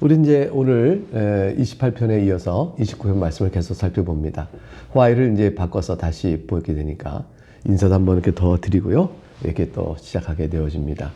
우리 이제 오늘 28편에 이어서 29편 말씀을 계속 살펴봅니다. 화일을 이제 바꿔서 다시 보게 되니까 인사도 한번 이렇게 더 드리고요. 이렇게 또 시작하게 되어집니다.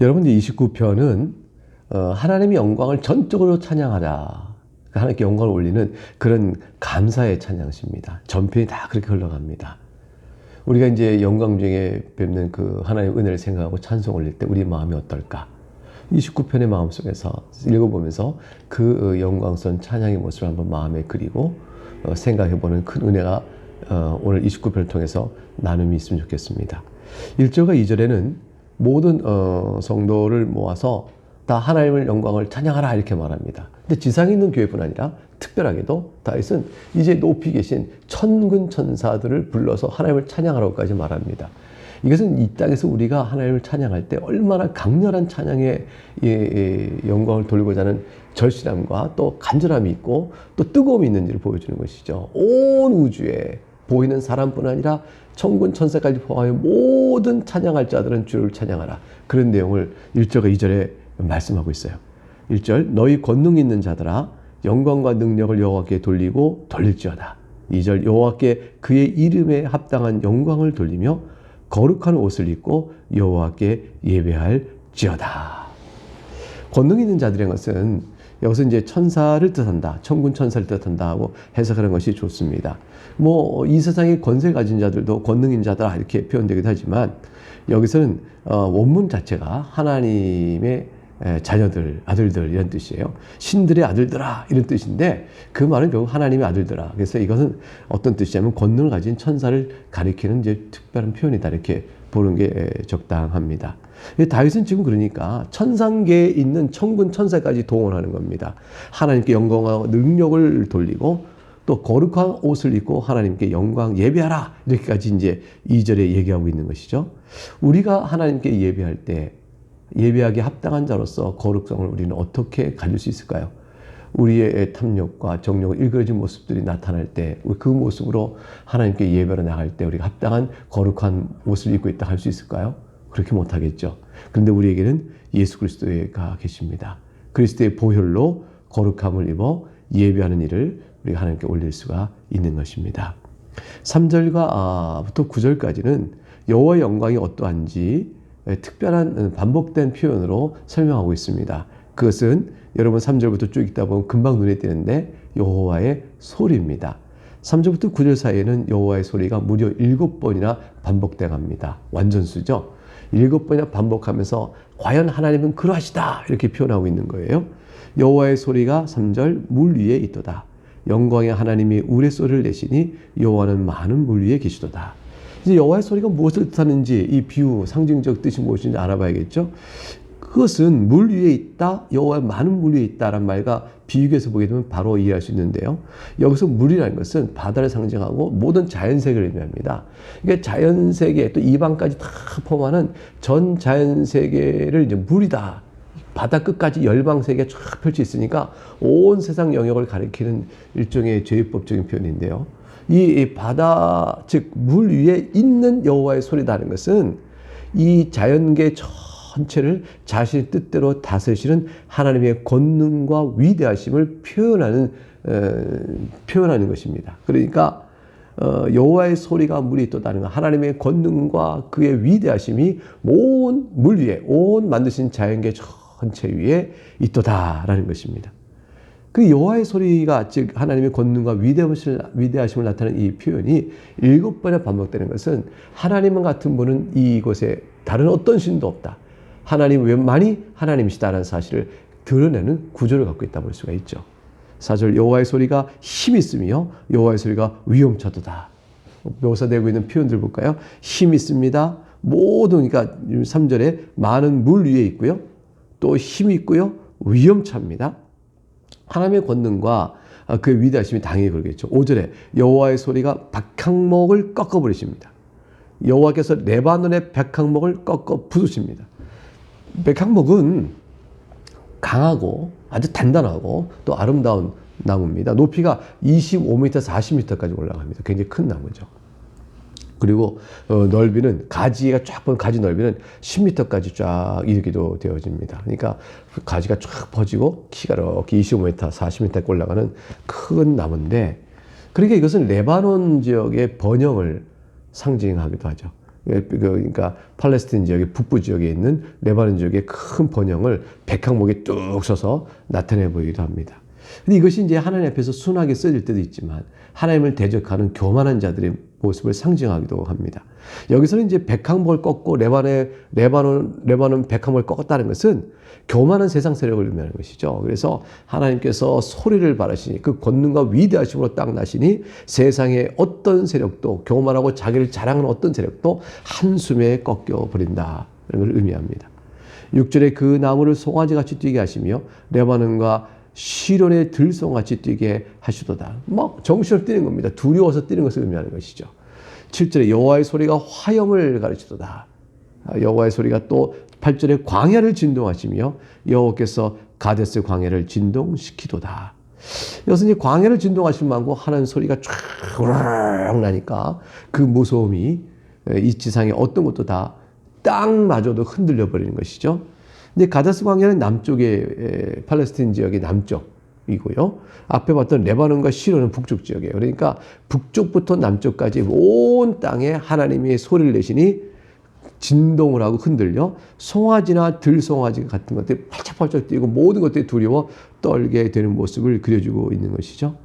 여러분, 29편은 하나님의 영광을 전적으로 찬양하라. 하나님께 영광을 올리는 그런 감사의 찬양시입니다. 전편이 다 그렇게 흘러갑니다. 우리가 이제 영광 중에 뵙는 그 하나님의 은혜를 생각하고 찬송 올릴 때 우리 마음이 어떨까? 29편의 마음속에서 읽어보면서 그 영광스러운 찬양의 모습을 한번 마음에 그리고 생각해보는 큰 은혜가 오늘 29편을 통해서 나눔이 있으면 좋겠습니다. 1절과 2절에는 모든 성도를 모아서 다 하나님의 영광을 찬양하라 이렇게 말합니다. 근데 지상에 있는 교회뿐 아니라 특별하게도 다윗은 이제 높이 계신 천군 천사들을 불러서 하나님을 찬양하라고까지 말합니다. 이것은 이 땅에서 우리가 하나님을 찬양할 때 얼마나 강렬한 찬양의 영광을 돌리고자 하는 절실함과 또 간절함이 있고 또 뜨거움이 있는지를 보여주는 것이죠. 온 우주에 보이는 사람뿐 아니라 천군 천사까지 포함해 모든 찬양할 자들은 주를 찬양하라. 그런 내용을 1절과 2절에 말씀하고 있어요. 1절, 너희 권능 있는 자들아 영광과 능력을 여호와께 돌리고 돌릴지어다. 2절, 여호와께 그의 이름에 합당한 영광을 돌리며 거룩한 옷을 입고 여호와께 예배할지어다. 권능 있는 자들의 것은 여기서 이제 천사를 뜻한다, 천군 천사를 뜻한다 하고 해석하는 것이 좋습니다. 이 세상에 권세 가진 자들도 권능 있는 자다 이렇게 표현되기도 하지만 여기서는 원문 자체가 하나님의 자녀들, 아들들 이런 뜻이에요. 신들의 아들들아 이런 뜻인데 그 말은 결국 하나님의 아들들아. 그래서 이것은 어떤 뜻이냐면 권능을 가진 천사를 가리키는 이제 특별한 표현이다 이렇게 보는 게 적당합니다. 다윗은 지금 그러니까 천상계에 있는 천군 천사까지 동원하는 겁니다. 하나님께 영광과 능력을 돌리고 또 거룩한 옷을 입고 하나님께 영광 예배하라 이렇게까지 이제 2절에 얘기하고 있는 것이죠. 우리가 하나님께 예배할 때 예배하기에 합당한 자로서 거룩성을 우리는 어떻게 가질 수 있을까요? 우리의 탐욕과 정욕을 일그러진 모습들이 나타날 때 그 모습으로 하나님께 예배로 나갈 때 우리가 합당한 거룩한 옷을 입고 있다 할 수 있을까요? 그렇게 못하겠죠. 그런데 우리에게는 예수 그리스도가 계십니다. 그리스도의 보혈로 거룩함을 입어 예배하는 일을 우리가 하나님께 올릴 수가 있는 것입니다. 3절부터 9절까지는 여호와의 영광이 어떠한지 특별한 반복된 표현으로 설명하고 있습니다. 그것은 여러분 3절부터 쭉 읽다 보면 금방 눈에 띄는데 여호와의 소리입니다. 3절부터 9절 사이에는 여호와의 소리가 무려 7번이나 반복돼 갑니다. 완전수죠. 7번이나 반복하면서 과연 하나님은 그러하시다 이렇게 표현하고 있는 거예요. 여호와의 소리가 3절 물 위에 있도다. 영광의 하나님이 우레소리를 내시니 여호와는 많은 물 위에 계시도다. 이제 여호와의 소리가 무엇을 뜻하는지 이 비유 상징적 뜻이 무엇인지 알아봐야겠죠. 그것은 물 위에 있다, 여호와의 많은 물 위에 있다라는 말과 비유해서 보게 되면 바로 이해할 수 있는데요. 여기서 물이라는 것은 바다를 상징하고 모든 자연세계를 의미합니다. 그러니까 자연세계 또 이방까지 다 포함하는 전 자연세계를 이제 물이다. 바다 끝까지 열방세계가 쫙 펼쳐 있으니까 온 세상 영역을 가리키는 일종의 제휴법적인 표현인데요. 이 바다, 즉 물 위에 있는 여호와의 소리라는 것은 이 자연계 전체를 자신의 뜻대로 다스리시는 하나님의 권능과 위대하심을 표현하는 것입니다. 그러니까 여호와의 소리가 물이 있도다는 것, 하나님의 권능과 그의 위대하심이 온 물 위에, 온 만드신 자연계 전체 위에 있도다라는 것입니다. 그 여호와의 소리가 즉 하나님의 권능과 위대하심을 나타내는 이 표현이 7번이나 반복되는 것은 하나님만 같은 분은 이곳에 다른 어떤 신도 없다. 하나님 외만이 하나님이시다라는 사실을 드러내는 구조를 갖고 있다 볼 수가 있죠. 4절 여호와의 소리가 힘이 있으며 여호와의 소리가 위엄차도다. 묘사되고 있는 표현들 볼까요? 힘이 있습니다. 모든 그러니까 3절에 많은 물 위에 있고요. 또 힘이 있고요. 위엄차입니다. 하나님의 권능과 그의 위대하심이 당연히 그러겠죠. 5절에 여호와의 소리가 백항목을 꺾어버리십니다. 여호와께서 레바논의 백항목을 꺾어 부수십니다. 백항목은 강하고 아주 단단하고 또 아름다운 나무입니다. 높이가 25m, 40m까지 올라갑니다. 굉장히 큰 나무죠. 그리고 넓이는 가지가 쫙 번 가지 넓이는 10m까지 쫙 이르기도 되어집니다. 그러니까 가지가 쫙 퍼지고 키가 이렇게 25m, 40m까지 올라가는 큰 나무인데, 그러니까 이것은 레바논 지역의 번영을 상징하기도 하죠. 그러니까 팔레스타인 지역의 북부 지역에 있는 레바논 지역의 큰 번영을 백항목에 뚝 서서 나타내 보이기도 합니다. 근데 이것이 이제 하나님 앞에서 순하게 쓰일 때도 있지만 하나님을 대적하는 교만한 자들의 모습을 상징하기도 합니다. 여기서는 이제 백항목을 꺾고 레바논 백항목을 꺾었다는 것은 교만한 세상 세력을 의미하는 것이죠. 그래서 하나님께서 소리를 바라시니 그 권능과 위대하심으로 딱 나시니 세상의 어떤 세력도, 교만하고 자기를 자랑하는 어떤 세력도 한숨에 꺾여 버린다, 이런 걸 의미합니다. 6절에 그 나무를 송아지같이 뛰게 하시며 레바논과 시론의 들송같이 뛰게 하시도다. 막 정신없이 뛰는 겁니다. 두려워서 뛰는 것을 의미하는 것이죠. 7절에 여호와의 소리가 화염을 가르치도다. 여호와의 소리가 또 8절에 광야를 진동하시며 여호와께서 가데스 광야를 진동시키도다. 여기서 이제 광야를 진동하실 만고 하는 소리가 쫙 나니까 그 무서움이 이 지상의 어떤 것도 다 땅마저도 흔들려 버리는 것이죠. 근데 가데스 광야는 남쪽의 팔레스타인 지역의 남쪽이고요. 앞에 봤던 레바논과 시론은 북쪽 지역이에요. 그러니까 북쪽부터 남쪽까지 온 땅에 하나님이 소리를 내시니 진동을 하고 흔들려 송아지나 들송아지 같은 것들이 팔짝팔짝 뛰고 모든 것들이 두려워 떨게 되는 모습을 그려주고 있는 것이죠.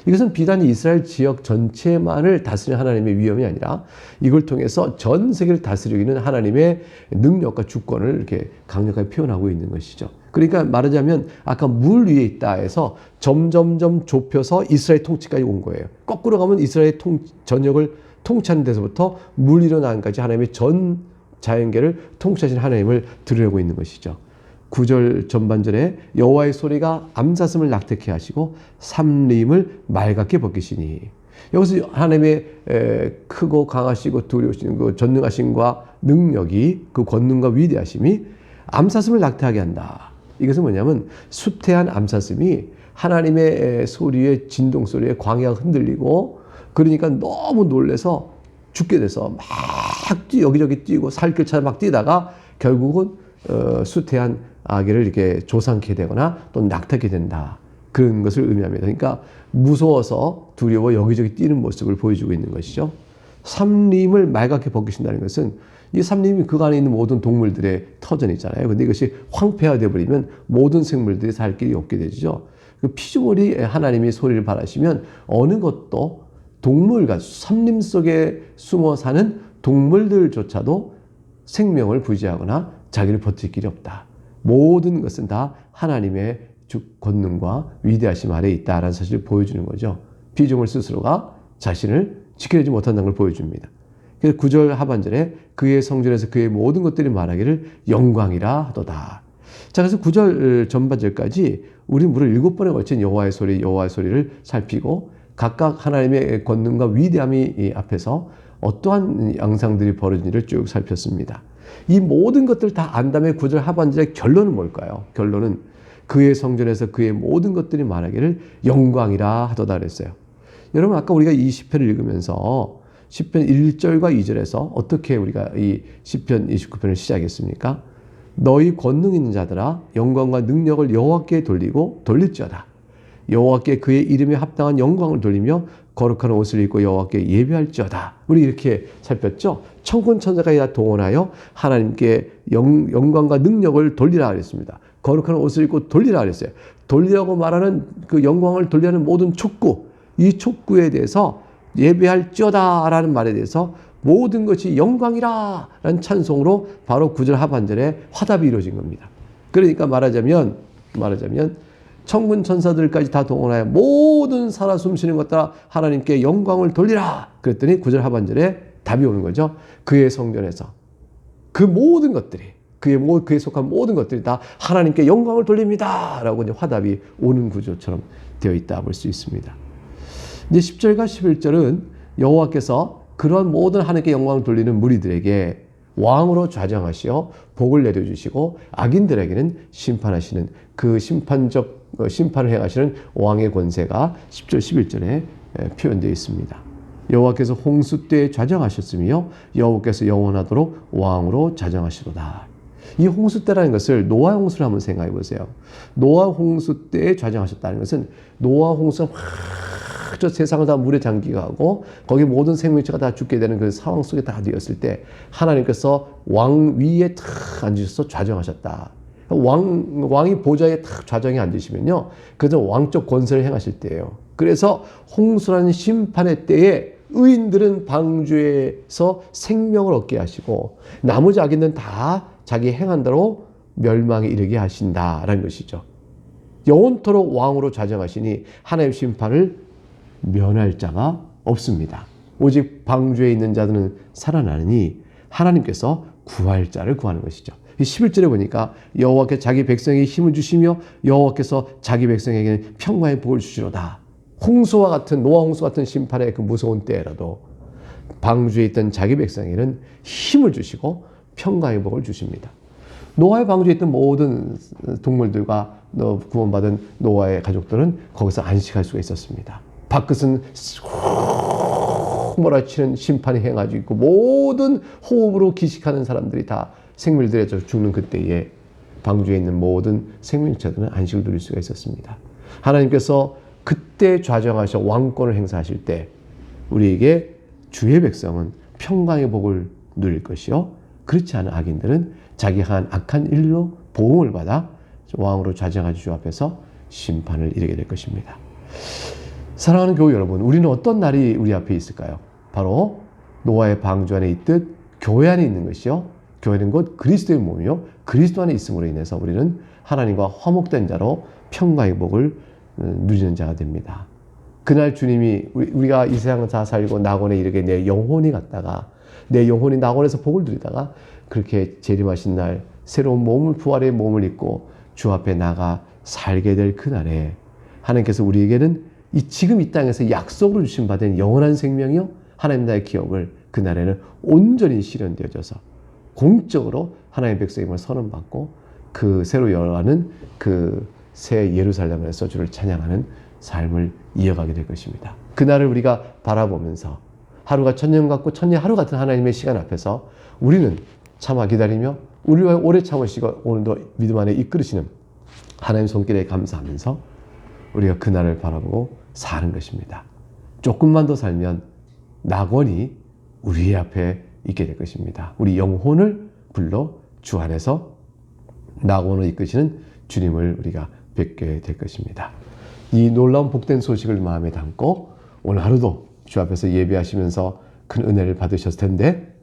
이것은 비단 이스라엘 지역 전체만을 다스리는 하나님의 위엄이 아니라 이걸 통해서 전 세계를 다스리기는 하나님의 능력과 주권을 이렇게 강력하게 표현하고 있는 것이죠. 그러니까 말하자면 아까 물 위에 있다 해서 점점점 좁혀서 이스라엘 통치까지 온 거예요. 거꾸로 가면 이스라엘 전역을 통치하는 데서부터 물 위로 나간까지 하나님의 전 자연계를 통치하신 하나님을 드러내고 있는 것이죠. 9절 전반절에 여호와의 소리가 암사슴을 낙태케 하시고 삼림을 맑게 벗기시니, 여기서 하나님의 크고 강하시고 두려우신 그 전능하심과 능력이, 그 권능과 위대하심이 암사슴을 낙태하게 한다. 이것은 뭐냐면 수태한 암사슴이 하나님의 소리에, 진동 소리에 광야가 흔들리고 그러니까 너무 놀래서 죽게 돼서 막 여기저기 뛰고 살길 찾아 막 뛰다가 결국은 수태한 아기를 이렇게 조상케 되거나 또는 낙태하게 된다, 그런 것을 의미합니다. 그러니까 무서워서 두려워 여기저기 뛰는 모습을 보여주고 있는 것이죠. 삼림을 맑게 벗기신다는 것은 이 삼림이 그 안에 있는 모든 동물들의 터전이잖아요. 근데 이것이 황폐화되어 버리면 모든 생물들이 살 길이 없게 되죠. 그 피조물이 하나님이 소리를 바라시면 어느 것도 동물과 삼림 속에 숨어 사는 동물들조차도 생명을 부지하거나 자기를 버틸 길이 없다. 모든 것은 다 하나님의 권능과 위대하심 아래에 있다라는 사실을 보여주는 거죠. 피조물 스스로가 자신을 지켜내지 못한다는 걸 보여줍니다. 그래서 9절 하반절에 그의 성전에서 그의 모든 것들이 말하기를 영광이라 하도다. 자, 그래서 9절 전반절까지 우리 무려 7번에 걸친 여호와의 소리를 살피고 각각 하나님의 권능과 위대함이 앞에서 어떠한 양상들이 벌어진지를 쭉 살폈습니다. 이 모든 것들을 다 안 다음에 9절 하반절의 결론은 뭘까요? 결론은 그의 성전에서 그의 모든 것들이 말하기를 영광이라 하도다 그랬어요. 여러분, 아까 우리가 이 시편을 읽으면서 시편 1절과 2절에서 어떻게 우리가 이 시편 29편을 시작했습니까? 너희 권능 있는 자들아 영광과 능력을 여호와께 돌릴지어다. 여호와께 그의 이름에 합당한 영광을 돌리며 거룩한 옷을 입고 여호와께 예배할지어다. 우리 이렇게 살폈죠. 천군 천사가 다 동원하여 하나님께 영광과 능력을 돌리라 그랬습니다. 거룩한 옷을 입고 돌리라 그랬어요. 돌리라고 말하는 그 영광을 돌리는 모든 촉구, 이 촉구에 대해서 예배할지어다라는 말에 대해서 모든 것이 영광이라 라는 찬송으로 바로 9절 하반절에 화답이 이루어진 겁니다. 그러니까 말하자면 천군 천사들까지 다 동원하여 모든 살아 숨쉬는 것들아 하나님께 영광을 돌리라 그랬더니 9절 하반절에 답이 오는 거죠. 그의 성전에서 그 모든 것들이, 그에 속한 모든 것들이 다 하나님께 영광을 돌립니다 라고 이제 화답이 오는 구조처럼 되어 있다 볼 수 있습니다. 이제 10절과 11절은 여호와께서 그러한 모든 하나님께 영광을 돌리는 무리들에게 왕으로 좌정하시어 복을 내려주시고 악인들에게는 심판하시는 그 심판을 행하시는 왕의 권세가 10절 11절에 표현되어 있습니다. 여호와께서 홍수 때에 좌정하셨으며 여호와께서 영원하도록 왕으로 좌정하시도다. 이 홍수 때라는 것을 노아 홍수를 한번 생각해 보세요. 노아 홍수 때에 좌정하셨다는 것은 노아 홍수가 막 저 세상을 다 물에 잠기고 거기 모든 생명체가 다 죽게 되는 그 상황 속에 다 되었을 때 하나님께서 왕 위에 탁 앉으셔서 좌정하셨다. 왕이 보좌에 탁 좌정에 앉으시면요, 그저 왕적 권세를 행하실 때예요. 그래서 홍수라는 심판의 때에 의인들은 방주에서 생명을 얻게 하시고 나머지 악인들은 다 자기 행한 대로 멸망에 이르게 하신다라는 것이죠. 영원토록 왕으로 좌정하시니 하나님의 심판을 면할 자가 없습니다. 오직 방주에 있는 자들은 살아나느니 하나님께서 구할 자를 구하는 것이죠. 11절에 보니까 여호와께서 자기 백성에게 힘을 주시며 여호와께서 자기 백성에게는 평강의 복을 주시로다. 홍수와 같은 노아 홍수 같은 심판의 그 무서운 때라도 방주에 있던 자기 백성에게는 힘을 주시고 평강의 복을 주십니다. 노아의 방주에 있던 모든 동물들과 구원받은 노아의 가족들은 거기서 안식할 수가 있었습니다. 밖은 몰아치는 심판이 행하고 있고 모든 호흡으로 기식하는 사람들이 다 생물들에서 죽는 그때에 방주에 있는 모든 생명체들은 안식을 누릴 수가 있었습니다. 하나님께서 그때 좌정하셔 왕권을 행사하실 때 우리에게 주의 백성은 평강의 복을 누릴 것이요, 그렇지 않은 악인들은 자기 한 악한 일로 보응을 받아 왕으로 좌정하신 주 앞에서 심판을 이르게 될 것입니다. 사랑하는 교우 여러분, 우리는 어떤 날이 우리 앞에 있을까요? 바로 노아의 방주 안에 있듯 교회 안에 있는 것이요, 교회는 곧 그리스도의 몸이요 그리스도 안에 있음으로 인해서 우리는 하나님과 화목된 자로 평강의 복을 누리는 자가 됩니다. 그날 주님이 우리가 이 세상을 다 살고 낙원에 이르게 내 영혼이 갔다가 내 영혼이 낙원에서 복을 누리다가 그렇게 재림하신 날 새로운 몸을, 부활의 몸을 입고 주 앞에 나가 살게 될 그날에 하나님께서 우리에게는 지금 이 땅에서 약속으로 주신 바된 영원한 생명이요 하나님 나라의 기업을 그날에는 온전히 실현되어져서 공적으로 하나님의 백성임을 선언받고 그 새로 열어가는 그 새 예루살렘에서 주를 찬양하는 삶을 이어가게 될 것입니다. 그날을 우리가 바라보면서 하루가 천년 같고 천년 하루 같은 하나님의 시간 앞에서 우리는 참아 기다리며 우리와 오래 참으시고 오늘도 믿음 안에 이끌으시는 하나님 손길에 감사하면서 우리가 그날을 바라보고 사는 것입니다. 조금만 더 살면 낙원이 우리 앞에 있게 될 것입니다. 우리 영혼을 불러 주 안에서 낙원을 이끄시는 주님을 우리가 뵙게 될 것입니다. 이 놀라운 복된 소식을 마음에 담고 오늘 하루도 주 앞에서 예배하시면서 큰 은혜를 받으셨을 텐데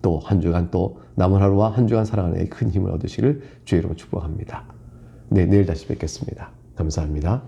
또 한 주간 또 남은 하루와 한 주간 살아가는 데 큰 힘을 얻으시길 주의 이름으로 축복합니다. 네, 내일 다시 뵙겠습니다. 감사합니다.